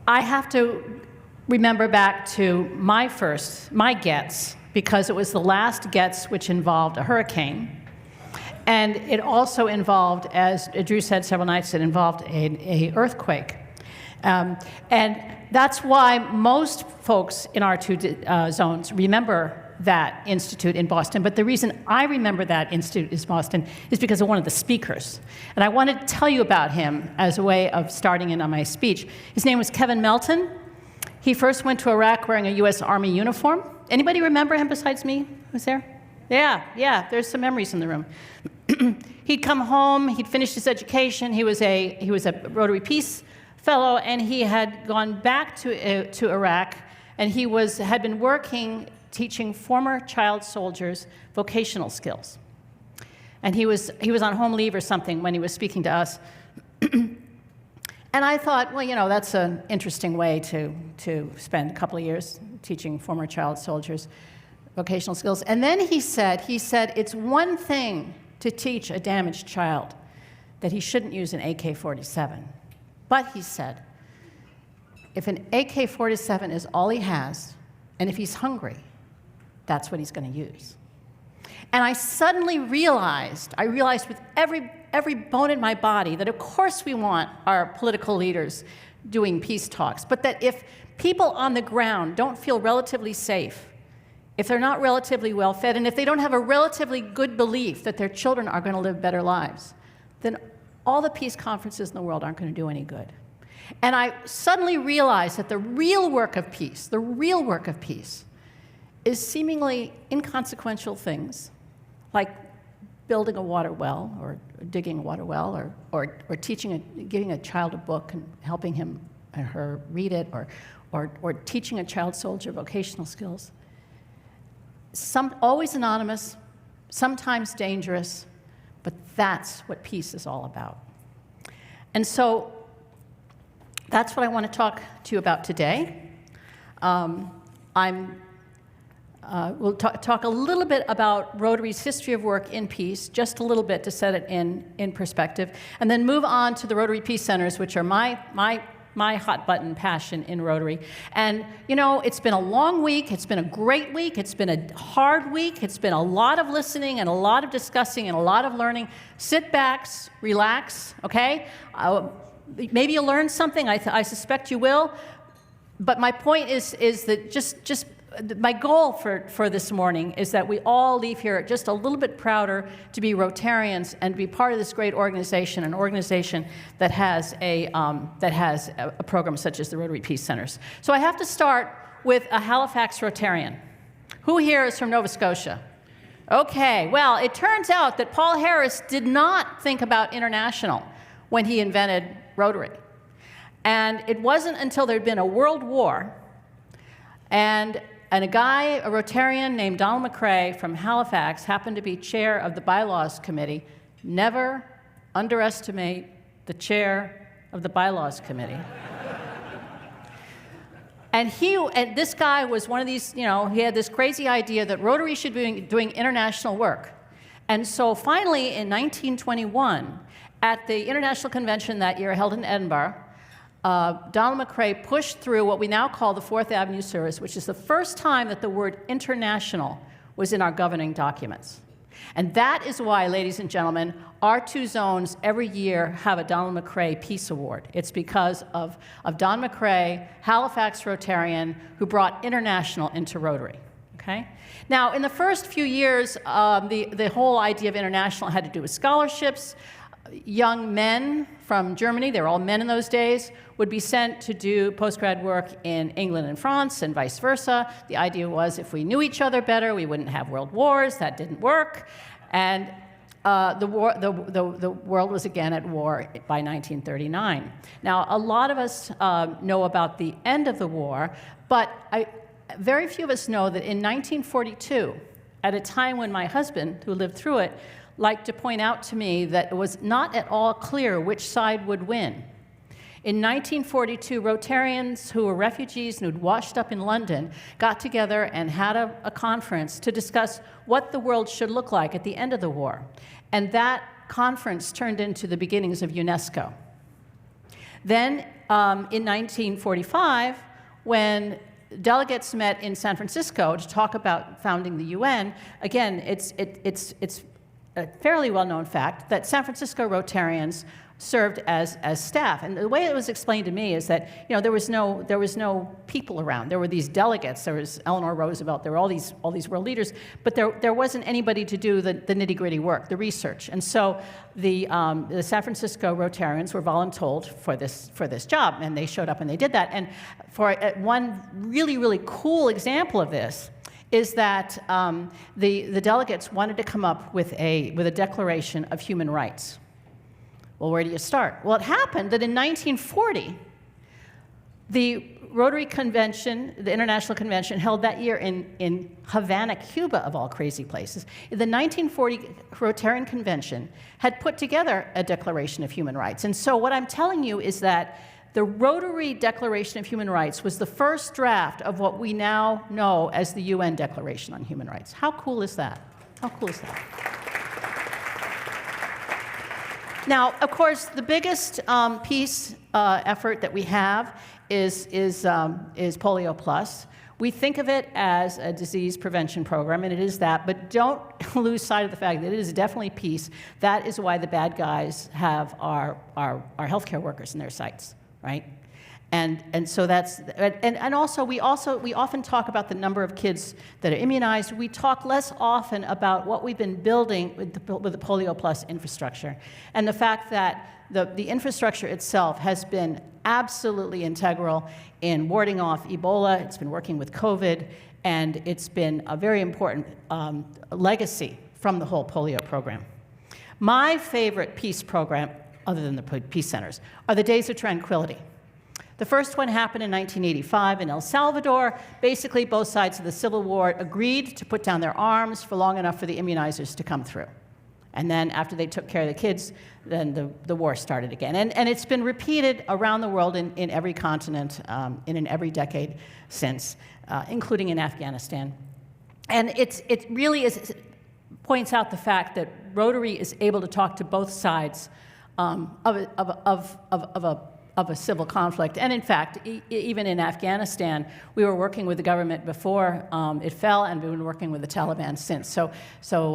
I have to remember back to my GETS, because it was the last GETS which involved a hurricane. And it also involved, as Drew said several nights, it involved an earthquake. And that's why most folks in our two zones remember that institute in Boston. But the reason I remember that institute in Boston is because of one of the speakers. And I want to tell you about him as a way of starting in on my speech. His name was Kevin Melton. He first went to Iraq wearing a US Army uniform. Anybody remember him besides me? Who's there? Yeah, there's some memories in the room. He'd come home, he'd finished his education, he was a Rotary Peace Fellow, and he had gone back to Iraq, and he had been working teaching former child soldiers vocational skills. And he was on home leave or something when he was speaking to us. And I thought, well, you know, that's an interesting way to spend a couple of years teaching former child soldiers vocational skills. And then he said, it's one thing to teach a damaged child that he shouldn't use an AK-47. But he said, if an AK-47 is all he has, and if he's hungry, that's what he's going to use. And I suddenly realized with every bone in my body that of course we want our political leaders doing peace talks, but that if people on the ground don't feel relatively safe, if they're not relatively well fed, and if they don't have a relatively good belief that their children are going to live better lives, then all the peace conferences in the world aren't going to do any good. And I suddenly realized that the real work of peace is seemingly inconsequential things, like building a water well, or digging a water well, or giving a child a book and helping him or her read it, or teaching a child soldier vocational skills. Always anonymous, sometimes dangerous, but that's what peace is all about. And so that's what I want to talk to you about today. We'll talk a little bit about Rotary's history of work in peace, just a little bit to set it in perspective, and then move on to the Rotary Peace Centers, which are my hot button passion in Rotary. And you know, it's been a long week, it's been a great week, it's been a hard week, it's been a lot of listening and a lot of discussing and a lot of learning. Sit back, relax, okay? Maybe you'll learn something, I suspect you will, but my point is that just my goal for this morning is that we all leave here just a little bit prouder to be Rotarians and be part of this great organization, an organization that has a program such as the Rotary Peace Centers. So I have to start with a Halifax Rotarian. Who here is from Nova Scotia? Okay, well, it turns out that Paul Harris did not think about international when he invented Rotary. And it wasn't until there'd been a world war and a Rotarian named Donald McRae from Halifax happened to be chair of the bylaws committee. Never underestimate the chair of the bylaws committee. And this guy was one of these, you know, he had this crazy idea that Rotary should be doing international work. And so finally in 1921, at the International Convention that year held in Edinburgh, Donald McRae pushed through what we now call the Fourth Avenue Service, which is the first time that the word international was in our governing documents. And that is why, ladies and gentlemen, our two zones every year have a Donald McRae Peace Award. It's because of Don McRae, Halifax Rotarian, who brought international into Rotary. Okay? Now, in the first few years, the whole idea of international had to do with scholarships. Young men from Germany, they were all men in those days, would be sent to do postgrad work in England and France and vice versa. The idea was if we knew each other better, we wouldn't have world wars. That didn't work. And the world was again at war by 1939. Now, a lot of us know about the end of the war, but very few of us know that in 1942, at a time when my husband, who lived through it, liked to point out to me that it was not at all clear which side would win. In 1942, Rotarians who were refugees and who'd washed up in London got together and had a conference to discuss what the world should look like at the end of the war. And that conference turned into the beginnings of UNESCO. Then in 1945, when delegates met in San Francisco to talk about founding the UN, again, it's a fairly well-known fact that San Francisco Rotarians served as staff. And the way it was explained to me is that, you know, there was no people around. There were these delegates. There was Eleanor Roosevelt. There were all these world leaders, but there wasn't anybody to do the nitty-gritty work, the research. And so the San Francisco Rotarians were voluntold for this job, and they showed up and they did that. And for one really cool example of this is that the delegates wanted to come up with a Declaration of Human Rights. Well, where do you start? Well, it happened that in 1940, the Rotary Convention, the International Convention, held that year in Havana, Cuba, of all crazy places. The 1940 Rotarian Convention had put together a Declaration of Human Rights. And so what I'm telling you is that the Rotary Declaration of Human Rights was the first draft of what we now know as the UN Declaration on Human Rights. How cool is that? How cool is that? Now, of course, the biggest peace effort that we have is Polio Plus. We think of it as a disease prevention program, and it is that, but don't lose sight of the fact that it is definitely peace. That is why the bad guys have our healthcare workers in their sights, right? And so that's, and also we often talk about the number of kids that are immunized. We talk less often about what we've been building with the Polio Plus infrastructure, and the fact that the infrastructure itself has been absolutely integral in warding off Ebola. It's been working with COVID, and it's been a very important legacy from the whole polio program. My favorite peace program, other than the peace centers, are the Days of Tranquility. The first one happened in 1985 in El Salvador. Basically, both sides of the Civil War agreed to put down their arms for long enough for the immunizers to come through. And then after they took care of the kids, then the war started again. And it's been repeated around the world in every continent, in every decade since, including in Afghanistan. And it really points out the fact that Rotary is able to talk to both sides of a civil conflict. And in fact, even in Afghanistan, we were working with the government before it fell, and we've been working with the Taliban since. So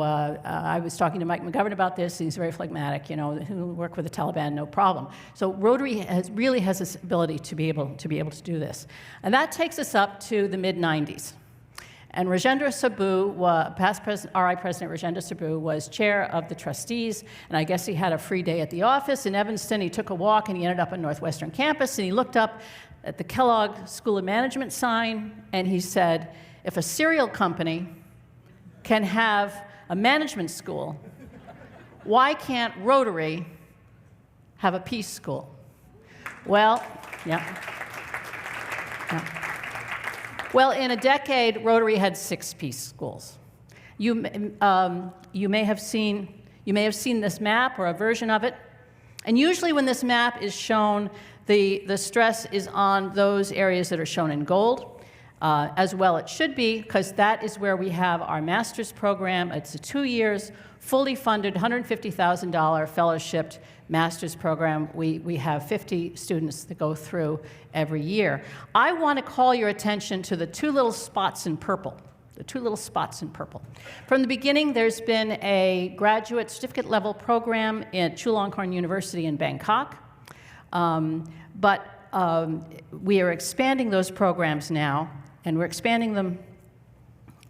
I was talking to Mike McGovern about this. He's very phlegmatic, you know, who work with the Taliban, no problem. So Rotary really has this ability to be able to do this. And that takes us up to the mid-90s. And Rajendra Saboo, past president, RI President Rajendra Saboo, was chair of the trustees, and I guess he had a free day at the office in Evanston. He took a walk, and he ended up on Northwestern campus, and he looked up at the Kellogg School of Management sign, and he said, if a cereal company can have a management school, why can't Rotary have a peace school? Well, yeah. Well, in a decade, Rotary had 6 peace schools. You may have seen this map or a version of it, and usually when this map is shown, the stress is on those areas that are shown in gold. As well it should be, because that is where we have our master's program. It's a 2 years, fully funded, $150,000 fellowshipped master's program. We have 50 students that go through every year. I want to call your attention to the 2 little spots in purple. The 2 little spots in purple. From the beginning, there's been a graduate certificate level program at Chulalongkorn University in Bangkok. But we are expanding those programs now, and we're expanding them.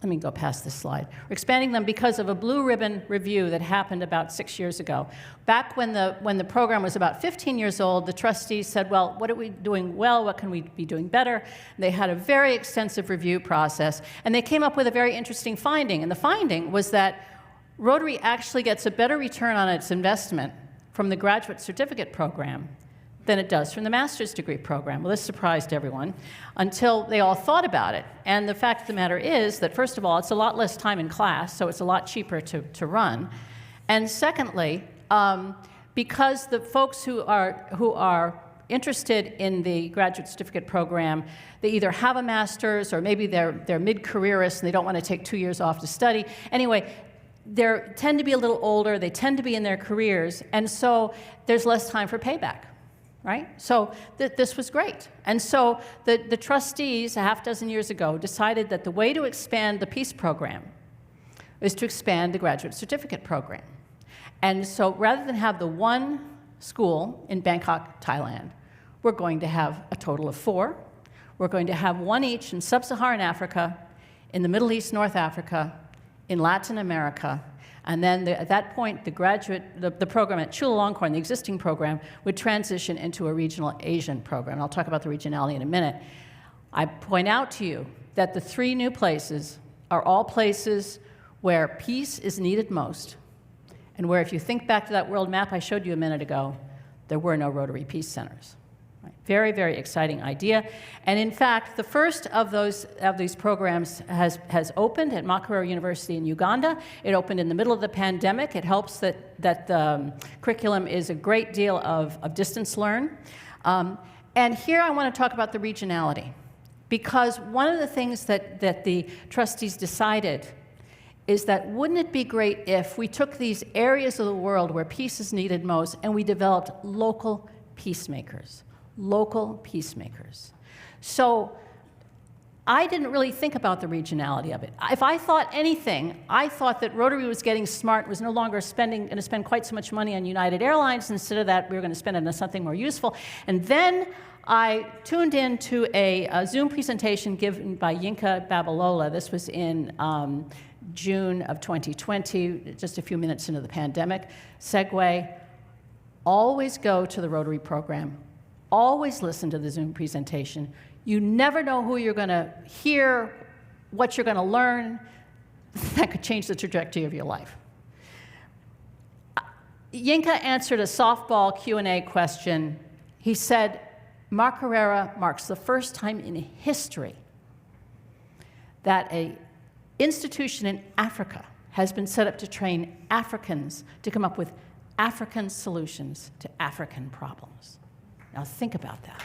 Let me go past this slide. We're expanding them because of a blue ribbon review that happened about 6 years ago. Back when the program was about 15 years old, the trustees said, well, what are we doing well? What can we be doing better? And they had a very extensive review process, and they came up with a very interesting finding. And the finding was that Rotary actually gets a better return on its investment from the graduate certificate program than it does from the master's degree program. Well, this surprised everyone until they all thought about it. And the fact of the matter is that, first of all, it's a lot less time in class, so it's a lot cheaper to run. And secondly, because the folks who are interested in the graduate certificate program, they either have a master's or maybe they're mid-careerists and they don't want to take 2 years off to study. Anyway, they tend to be a little older, they tend to be in their careers, and so there's less time for payback. right? So this was great. And so the trustees, a half dozen years ago, decided that the way to expand the peace program is to expand the graduate certificate program. And so rather than have the one school in Bangkok, Thailand, we're going to have a total of 4. We're going to have 1 each in sub-Saharan Africa, in the Middle East, North Africa, in Latin America, and then at that point, the program at Chulalongkorn, the existing program, would transition into a regional Asian program. I'll talk about the regionality in a minute. I point out to you that the 3 new places are all places where peace is needed most, and where, if you think back to that world map I showed you a minute ago, there were no Rotary Peace Centers. Right? Very, very exciting idea. And in fact, the first of these programs has opened at Makerere University in Uganda. It opened in the middle of the pandemic. It helps that the curriculum is a great deal of distance learn. And here I want to talk about the regionality, because one of the things that the trustees decided is that wouldn't it be great if we took these areas of the world where peace is needed most and we developed local peacemakers. Local peacemakers. So I didn't really think about the regionality of it. If I thought anything, I thought that Rotary was getting smart, was no longer going to spend quite so much money on United Airlines. Instead of that, we were going to spend it on something more useful. And then I tuned in to a Zoom presentation given by Yinka Babalola. This was in June of 2020, just a few minutes into the pandemic. Segue, always go to the Rotary program. Always listen to the Zoom presentation. You never know who you're going to hear, what you're going to learn. That could change the trajectory of your life. Yinka answered a softball Q&A question. He said, Makerere marks the first time in history that an institution in Africa has been set up to train Africans to come up with African solutions to African problems. Now think about that.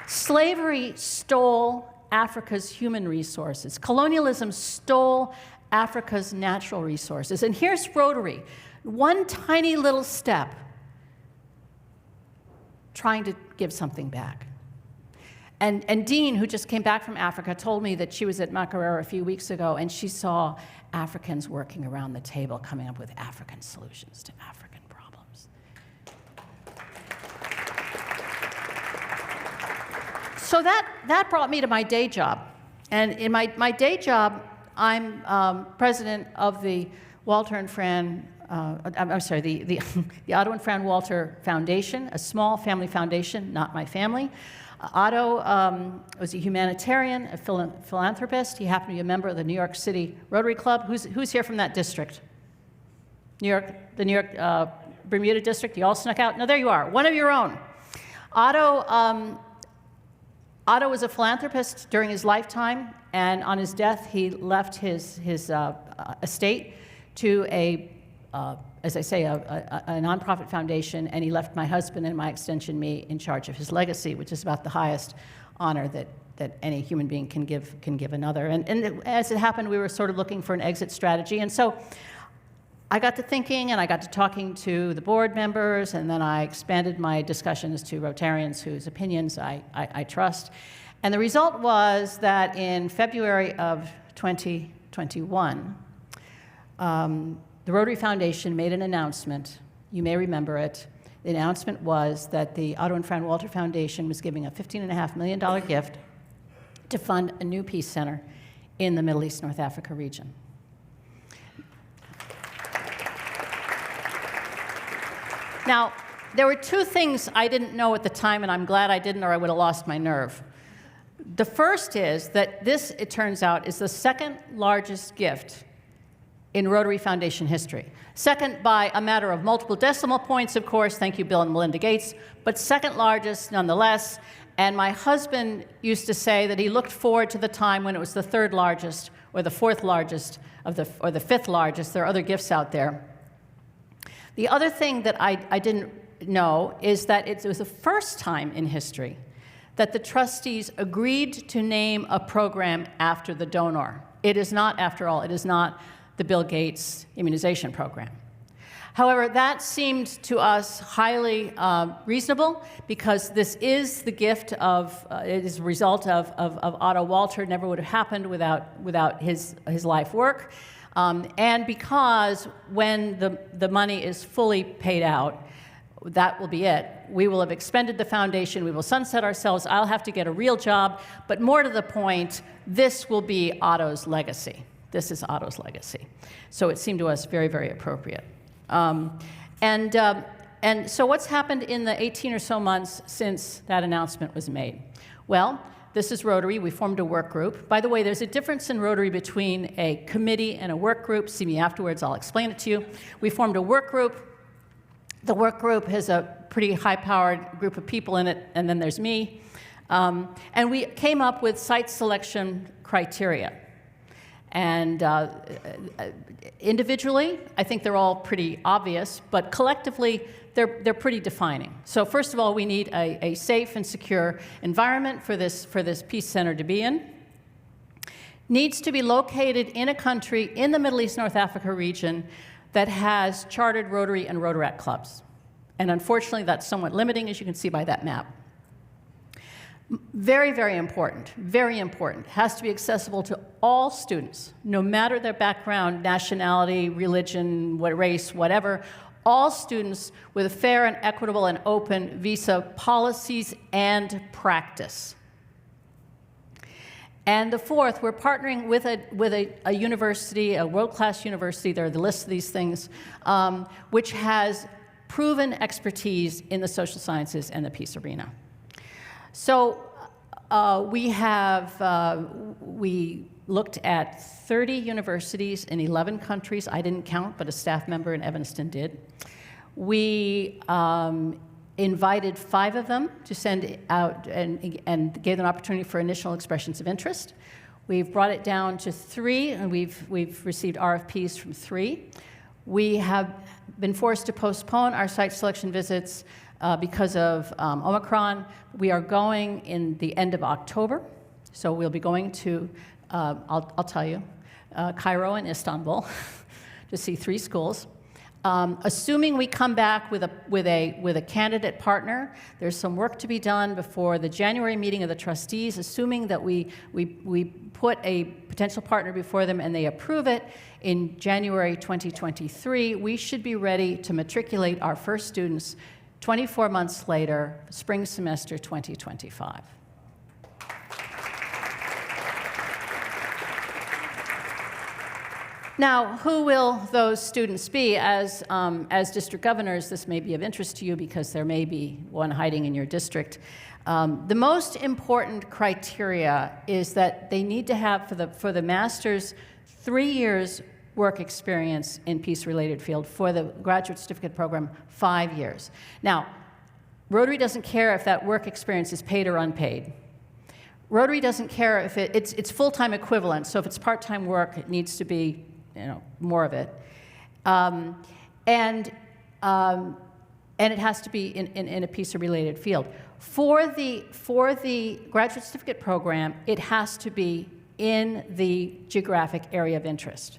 Slavery stole Africa's human resources. Colonialism stole Africa's natural resources. And here's Rotary, one tiny little step trying to give something back. And Dean, who just came back from Africa, told me that she was at Makerere a few weeks ago, and she saw Africans working around the table, coming up with African solutions to African problems. So that brought me to my day job. And in my day job, I'm president of the Walter and Fran, the Otto and Fran Walter Foundation, a small family foundation, not my family. Otto was a humanitarian, a philanthropist. He happened to be a member of the New York City Rotary Club. Who's here from that district? The New York Bermuda district? You all snuck out? No, there you are. One of your own. Otto was a philanthropist during his lifetime, and on his death, he left his estate to as I say, a nonprofit foundation, and he left my husband and my extension, me, in charge of his legacy, which is about the highest honor that any human being can give another. And as it happened, we were sort of looking for an exit strategy. And so I got to thinking, and I got to talking to the board members, and then I expanded my discussions to Rotarians whose opinions I trust. And the result was that in February of 2021, the Rotary Foundation made an announcement. You may remember it. The announcement was that the Otto and Fran Walter Foundation was giving a $15.5 million gift to fund a new peace center in the Middle East, North Africa region. Now, there were 2 things I didn't know at the time, and I'm glad I didn't, or I would have lost my nerve. The first is that this, it turns out, is the 2nd largest gift in Rotary Foundation history. Second by a matter of multiple decimal points, of course, thank you, Bill and Melinda Gates, but 2nd largest nonetheless. And my husband used to say that he looked forward to the time when it was the 3rd largest, or the 4th largest, or the 5th largest. There are other gifts out there. The other thing that I didn't know is that it was the first time in history that the trustees agreed to name a program after the donor. It is not, after all, it is not the Bill Gates immunization program. However, that seemed to us highly reasonable because this is the gift of, it is a result of Otto Walter. It never would have happened without his life work. And because when the money is fully paid out, that will be it. We will have expended the foundation, we will sunset ourselves, I'll have to get a real job, but more to the point, this will be Otto's legacy. This is Otto's legacy. So it seemed to us very, very appropriate. And so what's happened in the 18 or so months since that announcement was made? Well, this is Rotary. We formed a work group. By the way, there's a difference in Rotary between a committee and a work group. See me afterwards, I'll explain it to you. We formed a work group. The work group has a pretty high-powered group of people in it, and then there's me. And we came up with site selection criteria. And individually, I think they're all pretty obvious, but collectively, they're pretty defining. So first of all, we need a safe and secure environment for this Peace Center to be in. Needs to be located in a country in the Middle East, North Africa region that has chartered Rotary and Rotaract clubs. And unfortunately, that's somewhat limiting, as you can see by that map. Very, very important, has to be accessible to all students, no matter their background, nationality, religion, race, whatever, all students with a fair and equitable and open visa policies and practice. And the fourth, we're partnering with a university, a world-class university, there are the list of these things, which has proven expertise in the social sciences and the peace arena. So we looked at 30 universities in 11 countries. I didn't count, but a staff member in Evanston did. We invited 5 of them to send out and gave them an opportunity for initial expressions of interest. We've brought it down to 3, and we've received RFPs from 3. We have been forced to postpone our site selection visits because of Omicron. We are going in the end of October, so we'll be going to, I'll tell you, Cairo and Istanbul to see 3 schools. Assuming we come back with a candidate partner, there's some work to be done before the January meeting of the trustees. Assuming that we put a potential partner before them and they approve it in January 2023, we should be ready to matriculate our first students 24 months later, spring semester 2025. Now, who will those students be? As district governors, this may be of interest to you because there may be one hiding in your district. The most important criteria is that they need to have, for the master's, 3 years work experience in peace-related field. For the graduate certificate program, 5 years. Now, Rotary doesn't care if that work experience is paid or unpaid. Rotary doesn't care if it's full-time equivalent, so if it's part-time work, it needs to be more of it. And it has to be in a peace-related field. For the graduate certificate program, it has to be in the geographic area of interest.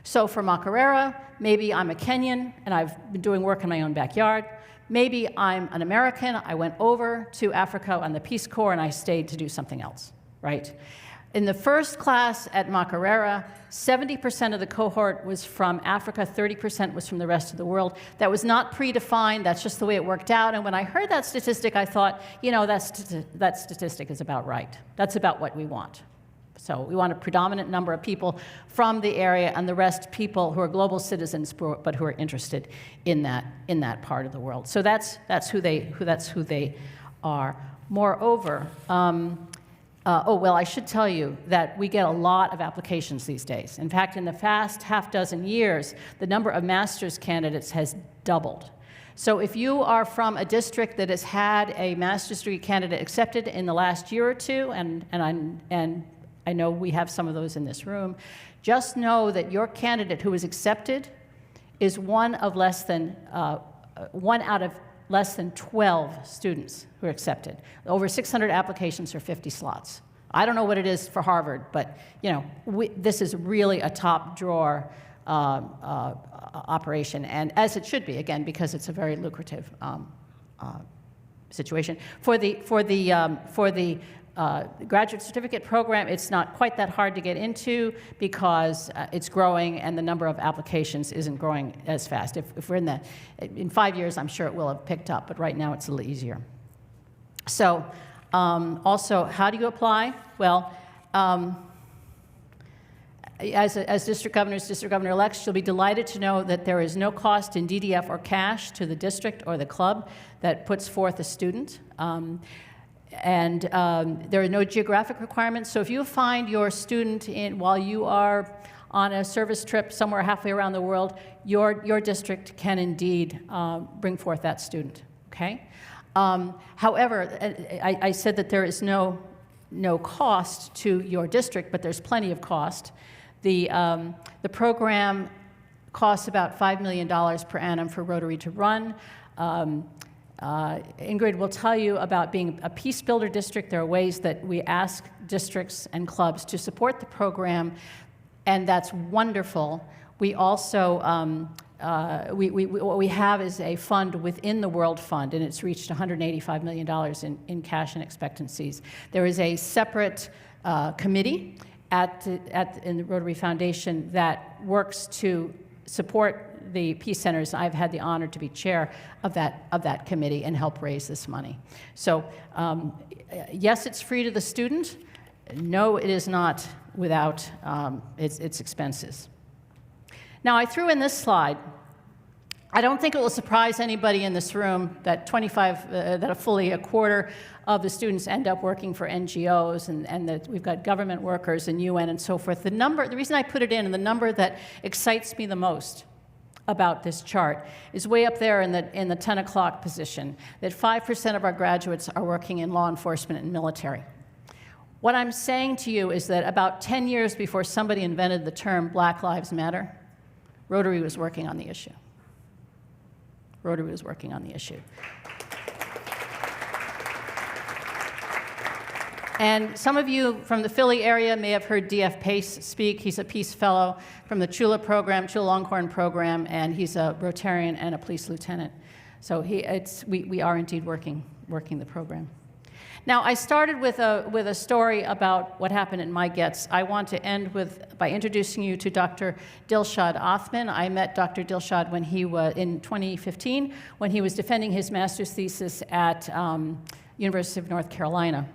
So for Makerere, maybe I'm a Kenyan and I've been doing work in my own backyard. Maybe I'm an American, I went over to Africa on the Peace Corps and I stayed to do something else, right? In the first class at Makerere, 70% of the cohort was from Africa, 30% was from the rest of the world. That was not predefined, that's just the way it worked out. And when I heard that statistic, I thought, that statistic is about right. That's about what we want. So we want a predominant number of people from the area and the rest people who are global citizens but who are interested in that part of the world. So that's who they are. Moreover, I should tell you that we get a lot of applications these days. In fact, in the past half-dozen years, the number of master's candidates has doubled. So if you are from a district that has had a master's degree candidate accepted in the last year or two, and I know we have some of those in this room, just know that your candidate who is accepted is one out of less than 12 students who are accepted. Over 600 applications for 50 slots. I don't know what it is for Harvard, but this is really a top drawer operation, and as it should be, again, because it's a very lucrative situation. For the graduate certificate program, it's not quite that hard to get into because it's growing and the number of applications isn't growing as fast. If we're in 5 years, I'm sure it will have picked up, but right now it's a little easier. So also, how do you apply? Well, as district governor-elects, you'll be delighted to know that there is no cost in DDF or cash to the district or the club that puts forth a student. There are no geographic requirements. So if you find your student while you are on a service trip somewhere halfway around the world, your district can indeed bring forth that student, okay? However, I said that there is no cost to your district, but there's plenty of cost. The program costs about $5 million per annum for Rotary to run. Ingrid will tell you about being a peace builder district. There are ways that we ask districts and clubs to support the program, and that's wonderful. We also, what we have is a fund within the World Fund, and it's reached $185 million in cash and expectancies. There is a separate committee in the Rotary Foundation that works to support the Peace Centers. I've had the honor to be chair of that committee and help raise this money. So yes, it's free to the student. No, it is not without its expenses. Now, I threw in this slide. I don't think it will surprise anybody in this room that fully a quarter of the students end up working for NGOs, and that we've got government workers and UN and so forth. The reason I put it in, and the number that excites me the most about this chart, is way up there in the 10 o'clock position, that 5% of our graduates are working in law enforcement and military. What I'm saying to you is that about 10 years before somebody invented the term Black Lives Matter, Rotary was working on the issue. Rotary was working on the issue. And some of you from the Philly area may have heard D.F. Pace speak. He's a Peace Fellow from the Chula program, Chula Longhorn program, and he's a Rotarian and a police lieutenant. So we are indeed working the program. Now, I started with a story about what happened in my gets. I want to end by introducing you to Dr. Dilshad Othman. I met Dr. Dilshad when he was in 2015, when he was defending his master's thesis at University of North Carolina.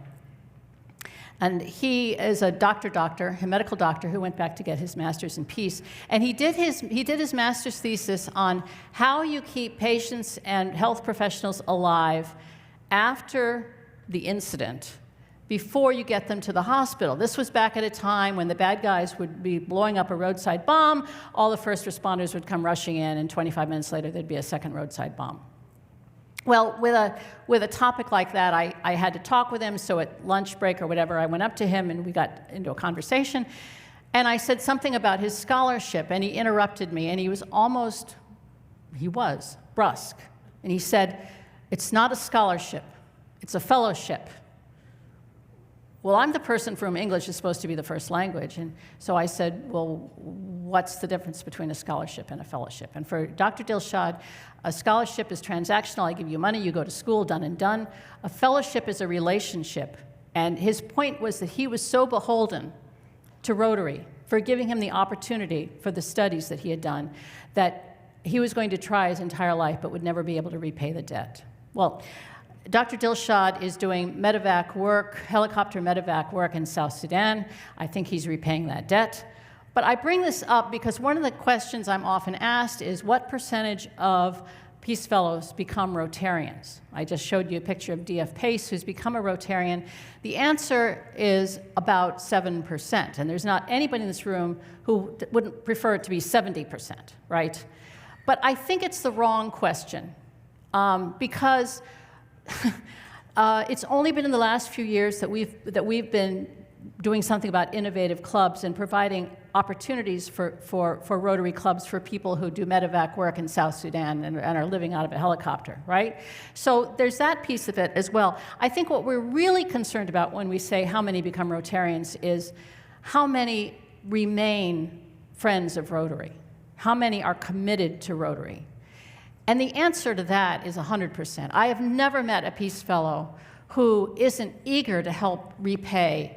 And he is a a medical doctor who went back to get his master's in peace. And he did his master's thesis on how you keep patients and health professionals alive after the incident, before you get them to the hospital. This was back at a time when the bad guys would be blowing up a roadside bomb, all the first responders would come rushing in, and 25 minutes later there'd be a second roadside bomb. Well, with a topic like that, I had to talk with him, so at lunch break or whatever, I went up to him and we got into a conversation, and I said something about his scholarship, and he interrupted me, and he was brusque, and he said, "It's not a scholarship. It's a fellowship." Well, I'm the person for whom English is supposed to be the first language, and so I said, well, what's the difference between a scholarship and a fellowship? And for Dr. Dilshad, a scholarship is transactional. I give you money, you go to school, done and done. A fellowship is a relationship, and his point was that he was so beholden to Rotary for giving him the opportunity for the studies that he had done that he was going to try his entire life but would never be able to repay the debt. Well, Dr. Dilshad is doing medevac work, helicopter medevac work in South Sudan. I think he's repaying that debt. But I bring this up because one of the questions I'm often asked is what percentage of Peace Fellows become Rotarians? I just showed you a picture of D.F. Pace, who's become a Rotarian. The answer is about 7%, and there's not anybody in this room who wouldn't prefer it to be 70%, right? But I think it's the wrong question because it's only been in the last few years that we've been doing something about innovative clubs and providing opportunities for Rotary clubs for people who do medevac work in South Sudan and are living out of a helicopter, right? So there's that piece of it as well. I think what we're really concerned about when we say how many become Rotarians is how many remain friends of Rotary. How many are committed to Rotary? And the answer to that is 100%. I have never met a Peace Fellow who isn't eager to help repay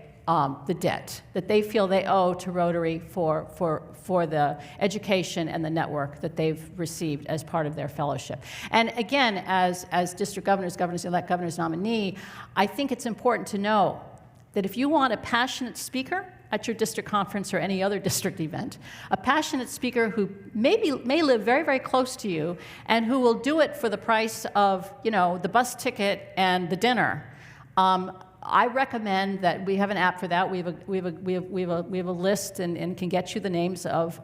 the debt that they feel they owe to Rotary for the education and the network that they've received as part of their fellowship. And again, as district governors, governors-elect, governors nominee, I think it's important to know that if you want a passionate speaker at your district conference or any other district event, a passionate speaker who may live very, very close to you and who will do it for the price of, you know, the bus ticket and the dinner, I recommend that we have an app for that. We have a list and can get you the names of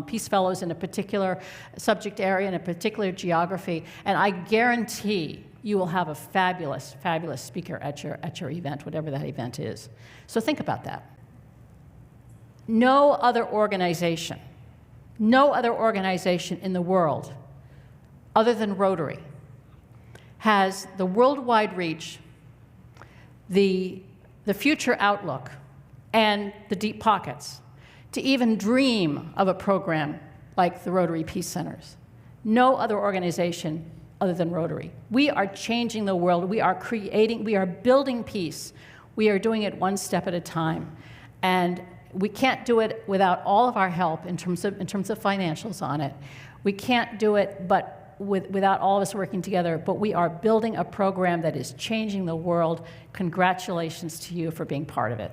Peace Fellows in a particular subject area, in a particular geography, and I guarantee you will have a fabulous, fabulous speaker at your event, whatever that event is. So think about that. No other organization in the world other than Rotary has the worldwide reach, the future outlook, and the deep pockets to even dream of a program like the Rotary Peace Centers. No other organization other than Rotary. We are changing the world. We are building peace. We are doing it one step at a time. And we can't do it without all of our help in terms of financials on it. We can't do it without all of us working together, but we are building a program that is changing the world. Congratulations to you for being part of it.